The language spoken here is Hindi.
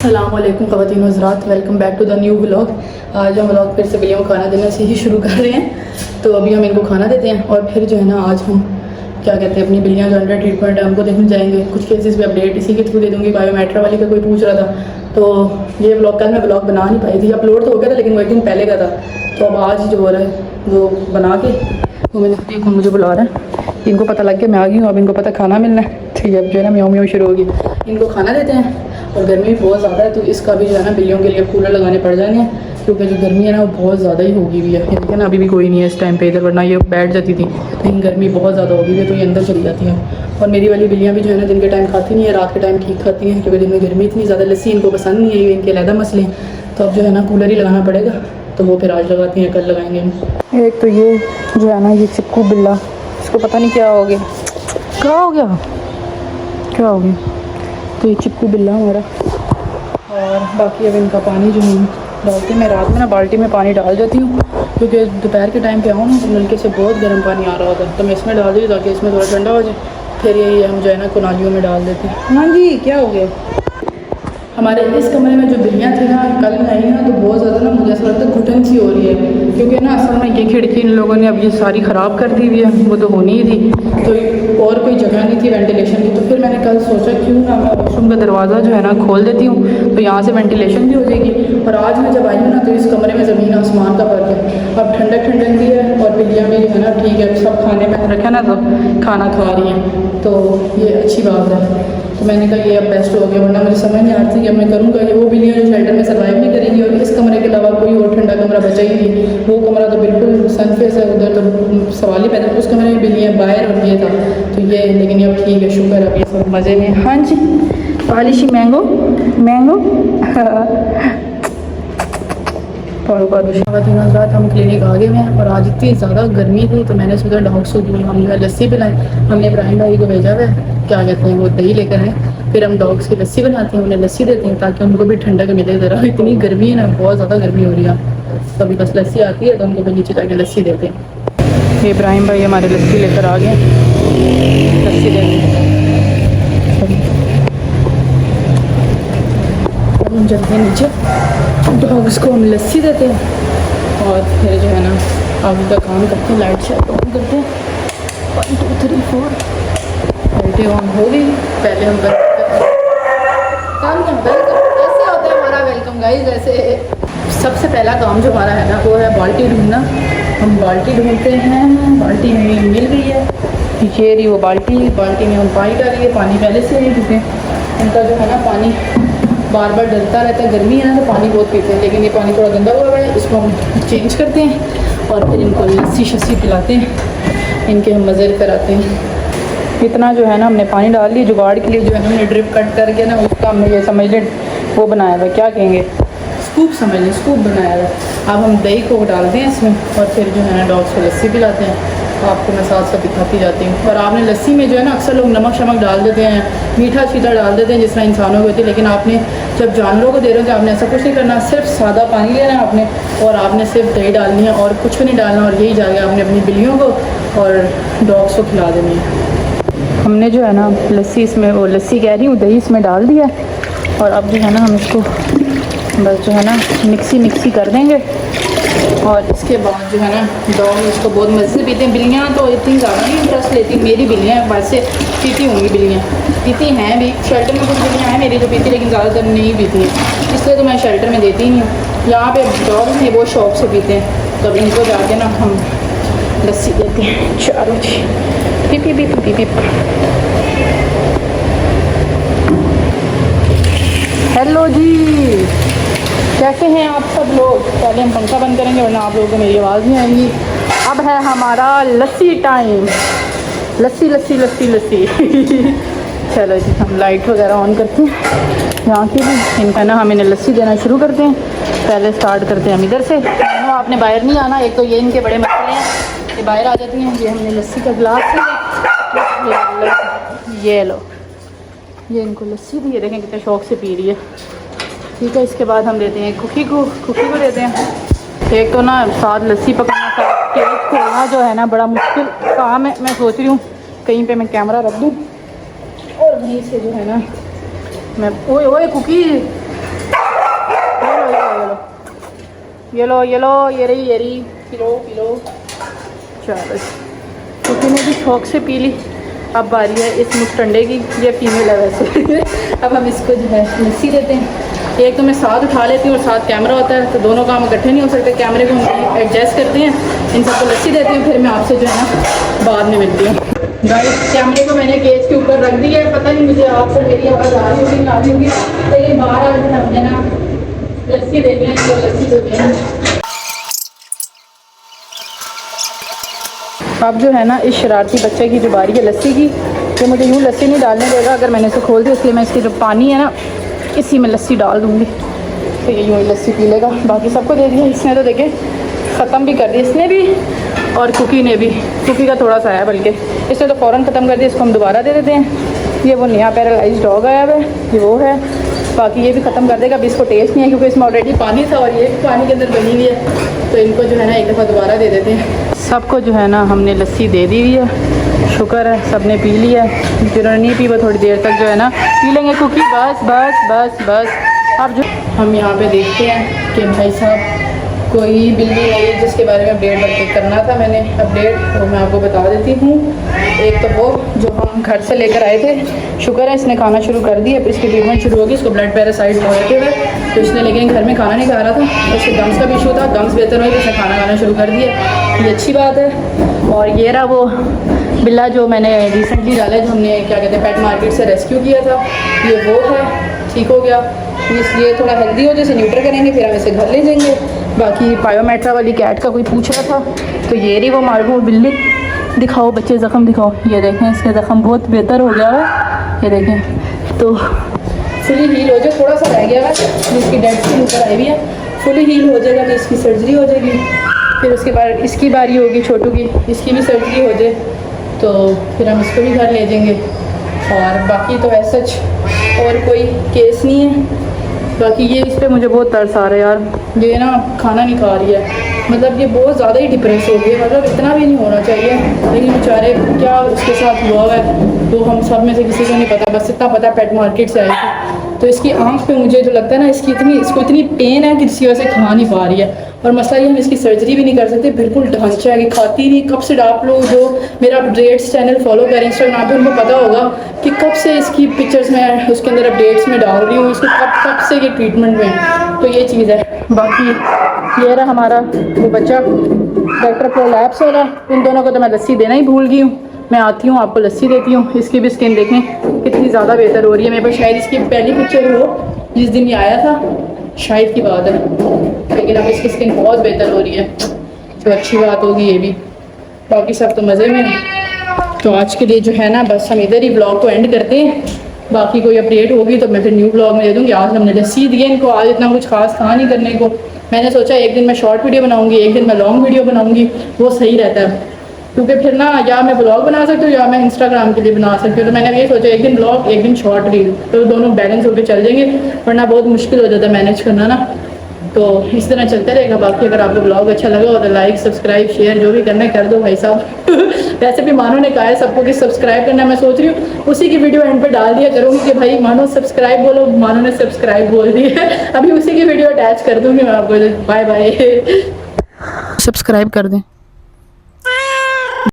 अस्सलाम वालेकुम ख़वातीन हज़रात, welcome back to the new vlog. आज हम व्लॉग फिर से बिल्लियों को खाना देने से ही शुरू कर रहे हैं। तो अभी हम इनको खाना देते हैं और फिर जो है ना आज हम क्या कहते हैं अपनी बिल्लियाँ जो अंडर ट्रीटमेंट है उनको देखने जाएंगे। कुछ केसेस पे अपडेट इसी के थ्रू दे दूँगी। बायोमेट्रा वाली का कोई पूछ रहा था, तो ये व्लॉग कल मैं व्लॉग बना नहीं पाई थी, अपलोड तो हो गया था लेकिन वो एक दिन पहले का था। तो अब आज जो हो रहा है वो बना के वो मैंने देखो मुझे बुला रहा है, इनको पता लग गया मैं आ गई हूँ। अब इनको पता खाना मिलना है, ठीक है। अब जो है ना म्याऊं म्याऊं शुरू होगी। इनको खाना देते हैं और गर्मी भी बहुत ज़्यादा है तो इसका भी जो है ना बिल्लियों के लिए कूलर लगाने पड़ जाएंगे, क्योंकि जो गर्मी है ना वो बहुत ज़्यादा ही होगी भी है। ये देखिए ना अभी भी कोई नहीं है इस टाइम पे इधर, वरना ये बैठ जाती थी, लेकिन गर्मी बहुत ज़्यादा होगी है तो ये अंदर चली जाती हैं। और मेरी वाली बिल्लियाँ भी जो है ना दिन के टाइम खाती नहीं है, रात के टाइम ठीक खाती हैं, क्योंकि दिन में गर्मी इतनी ज़्यादा, लस्सी इनको पसंद नहीं है, ये इनके अलहदा मसले हैं। तो अब जो है ना कूलर ही लगाना पड़ेगा, तो वो फिर आज लगाती हैं, कल लगाएंगे। एक तो ये जो है ना ये चिपकू बिल्ला, इसको पता नहीं क्या हो गया, क्या हो गया, क्या हो गया। तो ये चिपकू बिल्ला हमारा। और बाकी अब इनका पानी जो है डालते हैं, मैं रात में ना बाल्टी में पानी डाल देती हूँ, क्योंकि दोपहर के टाइम पे आऊँ ना तो नलके से बहुत गर्म पानी आ रहा होता है, तो मैं इसमें डाल दी ताकि इसमें थोड़ा ठंडा हो जाए। फिर ये हम जो है ना कुनालियों में डाल देते हैं। हाँ जी, क्या हो गया। हमारे इस कमरे में जो बिल्लियाँ थी ना, कल मैं आई ना तो बहुत ज़्यादा ना मुझे ऐसा लगता है घुटन सी हो रही है, क्योंकि ना असल में ये खिड़की इन लोगों ने अब ये सारी ख़राब कर दी हुई है, वो तो होनी ही थी, तो और कोई जगह नहीं थी वेंटिलेशन की। तो फिर मैंने कल सोचा क्यों ना मैं वॉशरूम का दरवाज़ा जो है ना खोल देती हूँ, तो यहाँ से वेंटिलेशन भी हो जाएगी। और आज मैं जब आई हूँ ना तो इस कमरे में ज़मीन आसमान का फ़र्क है। अब ठंडक ठंडक भी है और बिल्लियाँ भी जो है ना ठीक है, सब खाने में रखे ना, सब खाना खा रही हैं, तो ये अच्छी बात है। तो मैंने कहा ये अब बेस्ट हो गया, वरना मुझे समझ नहीं आ रही थी कि अब मैं करूँगा ये वो बिल्लियाँ जो शेल्टर में सर्वाइव नहीं करेंगी, और इस कमरे के अलावा कोई और ठंडा कमरा बचा ही नहीं। वो कमरा तो बिल्कुल सनफेस है, उधर तो सवाल ही पैदा, उस कमरे में बिल्लियाँ बाहर और ये था तो ये, लेकिन अब ठीक है, शुक्र अब ये सब मज़े में। हाँ जी, पॉलिशी मैंगो मैंगो रात हम क्लिनिक आ गए हैं और आज इतनी ज़्यादा गर्मी थी तो मैंने सोचा डॉग्स को हम जो है लस्सी पिलाएं। हमने इब्राहिम भाई को भेजा हुआ है, क्या कहते हैं वो दही लेकर आए, फिर हम डॉग्स की लस्सी बनाते हैं, उन्हें लस्सी देते हैं ताकि उनको भी ठंडक मिले। ज़रा इतनी गर्मी है ना, बहुत ज़्यादा गर्मी हो रही है, तो अभी बस लस्सी आती है तो उनको भी नीचे जाके लस्सी देते हैं। ये इब्राहिम भाई हमारे लस्सी लेकर आ गए, लस्सी देते हैं। हम चलते हैं नीचे, डॉग्स को हम लस्सी देते हैं और फिर जो है ना आगे का काम करते हैं, लाइट शाइट ऑन करते हैं। 1 2 3 4 लाइटें ऑन हो गई। पहले हम काम ऐसे होता है हमारा वेलकम गाइस। ऐसे सबसे पहला काम जो हमारा है ना वो है बाल्टी ढूंढना। हम बाल्टी ढूंढते हैं, बाल्टी हमें मिल गई है, ये रही वो बाल्टी में हम पानी डालेंगे। पानी पहले से है क्योंकि इनका जो है ना पानी बार बार डलता रहता है, गर्मी है ना तो पानी बहुत पीते हैं, लेकिन ये पानी थोड़ा गंदा हुआ है, इसको हम चेंज करते हैं और फिर इनको लस्सी शस्सी पिलाते हैं, इनके हम मज़े कराते हैं। इतना जो है ना हमने पानी डाल लिया, जुगाड़ के लिए जो है हमने ड्रिप कट करके ना उसका हमने ये समझ लें वो बनाया हुआ, क्या कहेंगे, स्कूप समझ लें, स्कूप बनाया हुआ। अब हम दही को डालते हैं इसमें और फिर जो है ना डॉग्स को लस्सी पिलाते हैं। आपको मैं साथ साथ दिखाती जाती हूँ। और आपने लस्सी में जो है ना अक्सर लोग नमक शमक डाल देते हैं, मीठा शीठा डाल देते हैं जिस तरह इंसानों को होती है, लेकिन आपने जब जानवरों को दे रहे हो तो आपने ऐसा कुछ नहीं करना, सिर्फ सादा पानी लेना है आपने और आपने सिर्फ दही डालनी है और कुछ भी नहीं डालना, और यही जाके आपने अपनी बिल्लियों को और डॉग्स को खिला देनी है। हमने जो है ना लस्सी इसमें, वो लस्सी कह रही हूँ, दही इसमें डाल दिया है और अब जो है ना हम इसको बस जो है ना मिक्सी कर देंगे। और इसके बाद जो है ना डॉग इसको बहुत मज़े से पीते हैं। बिल्लियाँ तो इतनी ज़्यादा नहीं इंटरेस्ट लेती, मेरी बिल्लियाँ वैसे पीती होंगी, बिल्लियाँ पीती हैं भी, शेल्टर में कुछ बिल्लियाँ हैं मेरी जो पीती, लेकिन ज़्यादातर नहीं पीती हैं, इसलिए तो मैं शेल्टर में देती ही नहीं हूँ। यहाँ पे डॉग हैं वो शौक से पीते हैं, तो इनको जाके ना हम लस्सी देते हैं। चलो जी, पी पी पी पी पी। हेलो जी, कैसे हैं आप सब लोग। पहले हम पंखा बंद करेंगे वरना आप लोगों को मेरी आवाज़ नहीं आएगी। अब है हमारा लस्सी टाइम, लस्सी लस्सी लस्सी लस्सी चलो जी, हम लाइट वगैरह ऑन करते हैं यहाँ की भी, इनका ना हम इन्हें लस्सी देना शुरू करते हैं। पहले स्टार्ट करते हैं हम इधर से, आपने बाहर नहीं आना, एक तो ये इनके बड़े मसले हैं, ये बाहर आ जाती हैं। ये हमने लस्सी का गिलास लिया, ये लो, ये इनको लस्सी दी है, देखें कितने शौक से पी रही है, ठीक है। इसके बाद हम देते हैं कुकी को देते हैं। एक तो ना साथ लस्सी पकाना, साथ केक खोलना जो है ना बड़ा मुश्किल काम है। मैं सोच रही हूँ कहीं पे मैं कैमरा रख दूँ और वहीं से जो है ना मैं, ओए ओए कुकी ये लो ये रही पी लो। चलो कुकी ने भी शौक से पी ली। अब बारी है इस मुस्टंडे की, ये फीमेल है वैसे। अब हम इसको जो है लस्सी देते हैं। एक तो मैं साथ उठा लेती हूँ और साथ कैमरा होता है, तो दोनों काम इकट्ठे नहीं हो सकते। कैमरे को हम एडजस्ट करते हैं, इन सबको लस्सी देती हूँ, फिर मैं आपसे जो है ना बाद में मिलती हूँ। गाइस कैमरे को मैंने केज के ऊपर रख दिया है। पता नहीं मुझे आपको मेरी आवाज़ आ रही होगी, आ रही होगी, लेकिन बाहर आज हमने ना लस्सी देनी है, तो लस्सी देते हैं। अब जो है ना इस शरारती बच्चे की जो बारी है लस्सी की, ये मुझे यूँ लस्सी नहीं डालने देगा अगर मैंने इसे खोल दिया, इसलिए मैं इसकी जो पानी है ना इसी में लस्सी डाल दूँगी, तो ये यूँ ही लस्सी पी लेगा। बाकी सबको दे दिया इसने, तो देखें ख़त्म भी कर दी इसने भी और कुकी ने भी। कुकी का थोड़ा सा है बल्कि, इसने तो फ़ौरन ख़त्म कर दिया। इसको हम दोबारा दे देते हैं। ये वो नया पैरालाइज्ड डॉग आया है, ये वो है। बाकी ये भी ख़त्म कर देगा। अभी इसको टेस्ट नहीं है क्योंकि इसमें ऑलरेडी पानी था और ये भी पानी के अंदर बनी हुई है, तो इनको जो है ना एक दफ़ा दोबारा दे देते हैं। सबको जो है ना हमने लस्सी दे दी हुई है, शुक्र है सब ने पी लिया है। जिन्होंने नहीं पी वो थोड़ी देर तक जो है ना पी लेंगे कुकी। बस बस बस बस। अब जो हम यहाँ पे देखते हैं कि भाई साहब कोई बिल्ली नहीं जिसके बारे में अपडेट करना था मैंने अपडेट, तो मैं आपको बता देती हूँ। एक तो वो जो हम घर से लेकर आए थे, शुक्र है इसने खाना शुरू कर दिया। फिर इसकी ट्रीटमेंट शुरू होगी, इसको ब्लड पैरासाइट पॉजिटिव है, तो इसने लेकिन घर में खाना नहीं खा रहा था। उसके गम्स का भी इशू था, गम्स बेहतर हुए तो इसने खाना खाना शुरू कर दिया, ये अच्छी बात है। और ये रहा वो बिल्ला जो मैंने रिसेंटली डाला है, जो हमने क्या कहते हैं पेट मार्केट से रेस्क्यू किया था, ये वो है, ठीक हो गया। इसलिए थोड़ा हेल्दी हो जैसे न्यूट्रल करेंगे, फिर हम इसे घर ले जाएंगे। बाकी बायोमेट्रा वाली कैट का कोई पूछ रहा था, तो ये रही वो मार्गो बिल्ली। दिखाओ बच्चे ज़ख़म दिखाओ, ये देखें इसके ज़ख़म बहुत बेहतर हो गया है, ये देखें। तो फुली हील हो जाए, थोड़ा सा रह गया है जिसकी डेड स्किन ऊपर आई हुई है, फुली हील हो जाएगा तो इसकी सर्जरी हो जाएगी। फिर उसके बाद इसकी बारी होगी छोटू की, इसकी भी सर्जरी हो जाए तो फिर हम इसको भी घर ले जाएंगे। और बाकी तो ऐसा और कोई केस नहीं है। बाकी ये इस पर मुझे बहुत तरस आ रहा है यार, ये ना खाना नहीं खा रही है, मतलब ये बहुत ज़्यादा ही डिप्रेस हो गई है। मतलब इतना भी नहीं होना चाहिए, लेकिन बेचारे क्या उसके साथ हुआ है तो हम सब में से किसी को नहीं पता। बस इतना पता पेट मार्केट से आई थी, तो इसकी आँख पे मुझे जो लगता है ना इसको इतनी पेन है कि जिसकी वजह से खा नहीं पा रही है। और मसला ये हम इसकी सर्जरी भी नहीं कर सकते, बिल्कुल ढांचा है कि खाती नहीं। कब से आप लोग जो मेरा अपडेट्स चैनल फॉलो करें इंस्टाग्राम पे, उनको पता होगा कि कब से इसकी पिक्चर्स में उसके अंदर अपडेट्स में डाल रही हूँ, इसको कब से ये ट्रीटमेंट में, तो ये चीज़ है। बाकी ये रहा हमारा वो बच्चा डॉक्टर प्रोलैप्स वाला, इन दोनों को तो मैं लस्सी देना ही भूल गई हूँ। मैं आती हूँ आपको लस्सी देती हूँ। इसकी भी स्किन देखें कितनी ज़्यादा बेहतर हो रही है। मेरे पास शायद इसकी पहली पिक्चर हो जिस दिन ये आया था, शायद की बात है, लेकिन अब इसकी स्किन बहुत बेहतर हो रही है, तो अच्छी बात होगी ये भी। बाकी सब तो मज़े में है। तो आज के लिए जो है ना बस हम इधर ही ब्लॉग को एंड करते हैं। बाकी कोई अपडेट होगी तो मैं फिर न्यू ब्लॉग में दे दूँगी। आज हमने लस्सी दी है इनको, आज इतना कुछ खास था नहीं करने को। मैंने सोचा एक दिन मैं शॉर्ट वीडियो बनाऊँगी, एक दिन मैं लॉन्ग वीडियो बनाऊँगी, वो सही रहता है, क्योंकि फिर ना या मैं ब्लॉग बना सकती हूँ या मैं इंस्टाग्राम के लिए बना सकती हूँ। तो मैंने ये सोचा एक दिन ब्लॉग एक दिन शॉर्ट रील, तो दोनों बैलेंस होकर चल जाएंगे, वरना बहुत मुश्किल हो जाता है मैनेज करना ना। तो इस तरह चलता रहेगा। बाकी अगर आपको ब्लॉग अच्छा लगा हो तो लाइक सब्सक्राइब शेयर जो भी करना है कर दो भाई साहब। वैसे भी मानो ने कहा है सबको कि सब्सक्राइब करना, मैं सोच रही हूँ उसी की वीडियो एंड पे डाल दिया करूँगी कि भाई मानो सब्सक्राइब बोलो, मानो ने सब्सक्राइब बोल दी है। अभी उसी की वीडियो अटैच कर दूँगी मैं आपको। बाय बाय, सब्सक्राइब कर दें।